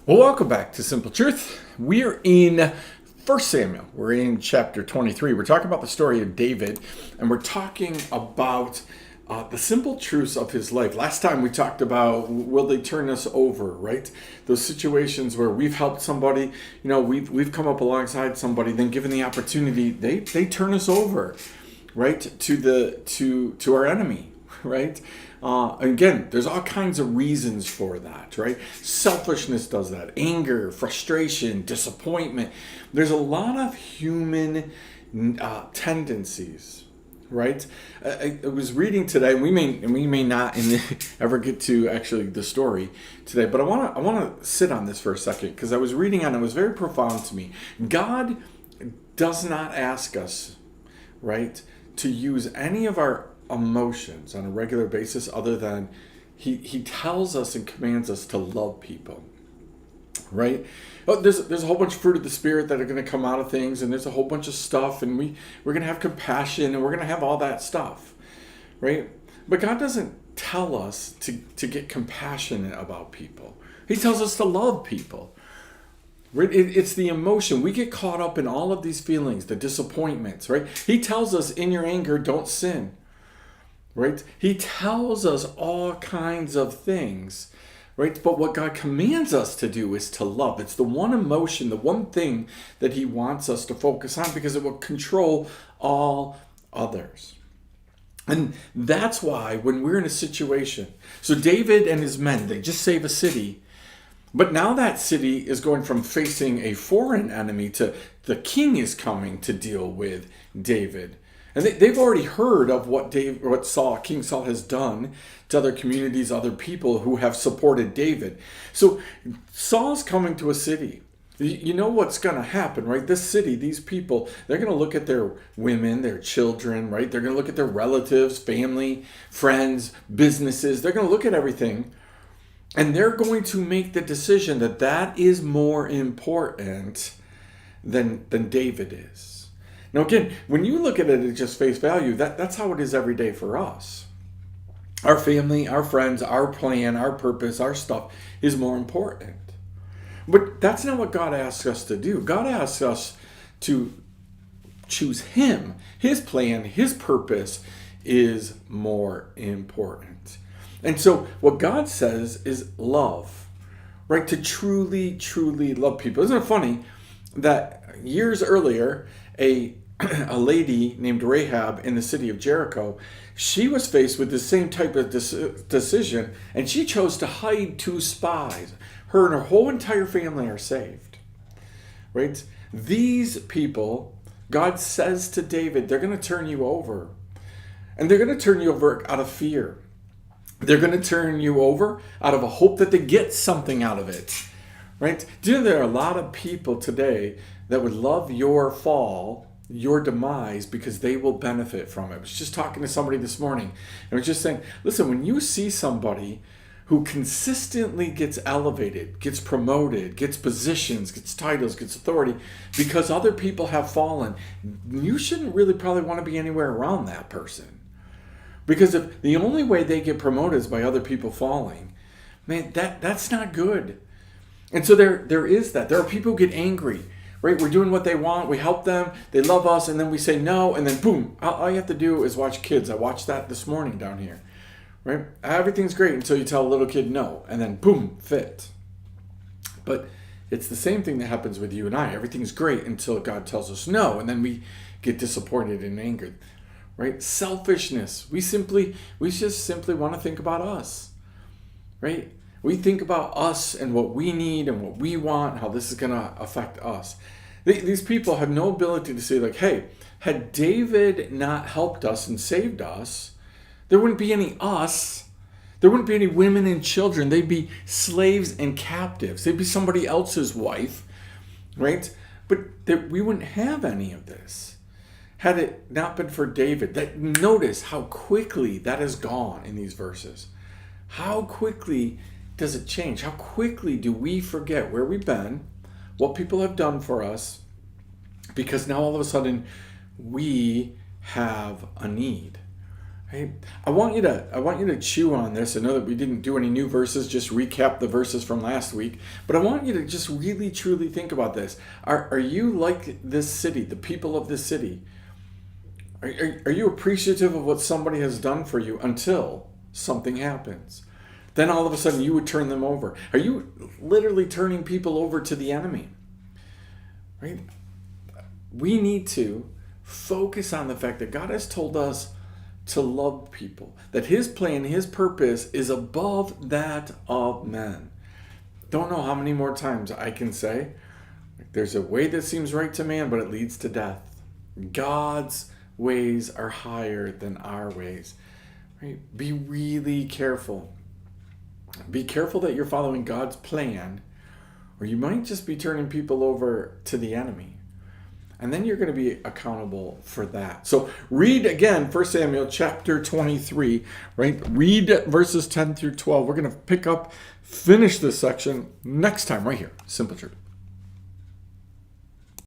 Well, welcome back to Simple Truth. We're in 1 Samuel. We're in chapter 23. We're talking about the story of David, and we're talking about the simple truths of his life. Last time we talked about, will they turn us over, right? Those situations where we've helped somebody, we've come up alongside somebody, then given the opportunity, they turn us over, right, to our enemy, right? Again, there's all kinds of reasons for that, right? Selfishness does that. Anger, frustration, disappointment. There's a lot of human tendencies, right? I was reading today, and we may not ever get to actually the story today, but I want to sit on this for a second because I was reading on it. It was very profound to me. God does not ask us, right, to use any of our emotions on a regular basis other than he tells us and commands us to love people, right? There's a whole bunch of fruit of the spirit that are going to come out of things, and there's a whole bunch of stuff, and we're going to have compassion, and we're going to have all that stuff, right? But God doesn't tell us to get compassionate about people. He tells us to love people. Right? It's the emotion. We get caught up in all of these feelings, the disappointments, right? He tells us, in your anger, don't sin. Right? He tells us all kinds of things, right? But what God commands us to do is to love. It's the one emotion, the one thing that he wants us to focus on because it will control all others. And that's why when we're in a situation, so David and his men, they just save a city, but now that city is going from facing a foreign enemy to the king is coming to deal with David. And they've already heard of what King Saul has done to other communities, other people who have supported David. So Saul's coming to a city. You know what's going to happen, right? This city, these people, they're going to look at their women, their children, right? They're going to look at their relatives, family, friends, businesses. They're going to look at everything. And they're going to make the decision that is more important than David is. Now, again, when you look at it at just face value, that's how it is every day for us. Our family, our friends, our plan, our purpose, our stuff is more important. But that's not what God asks us to do. God asks us to choose him. His plan, his purpose is more important. And so what God says is love, right? To truly, truly love people. Isn't it funny that years earlier, a lady named Rahab in the city of Jericho, she was faced with the same type of decision, and she chose to hide two spies. Her and her whole entire family are saved, right? These people, God says to David, they're going to turn you over. And they're going to turn you over out of fear. They're going to turn you over out of a hope that they get something out of it, right? Do you know there are a lot of people today that would love your fall, your demise, because they will benefit from it? I was just talking to somebody this morning, and I was just saying, listen, when you see somebody who consistently gets elevated, gets promoted, gets positions, gets titles, gets authority, because other people have fallen, you shouldn't really probably want to be anywhere around that person. Because if the only way they get promoted is by other people falling, man, that's not good. And so there is that. There are people who get angry, right? We're doing what they want. We help them. They love us. And then we say no. And then boom, all you have to do is watch kids. I watched that this morning down here, right? Everything's great until you tell a little kid no. And then boom, fit. But it's the same thing that happens with you and I. Everything's great until God tells us no. And then we get disappointed and angered, right? Selfishness. We just simply want to think about us, right? We think about us and what we need and what we want, how this is going to affect us. These people have no ability to say, like, hey, had David not helped us and saved us, there wouldn't be any us. There wouldn't be any women and children. They'd be slaves and captives. They'd be somebody else's wife, right? But we wouldn't have any of this had it not been for David. Notice how quickly that is gone in these verses. How quickly does it change? How quickly do we forget where we've been, what people have done for us, because now all of a sudden we have a need. Right? I want you to chew on this. I know that we didn't do any new verses, just recap the verses from last week. But I want you to just really truly think about this. Are you like this city, the people of this city? Are you appreciative of what somebody has done for you until something happens? Then all of a sudden you would turn them over. Are you literally turning people over to the enemy? Right? We need to focus on the fact that God has told us to love people, that his plan, his purpose is above that of men. Don't know how many more times I can say, there's a way that seems right to man, but it leads to death. God's ways are higher than our ways. Right? Be really careful. Be careful that you're following God's plan, or you might just be turning people over to the enemy. And then you're going to be accountable for that. So read again 1 Samuel chapter 23, right? Read verses 10 through 12. We're going to finish this section next time right here, Simple Truth.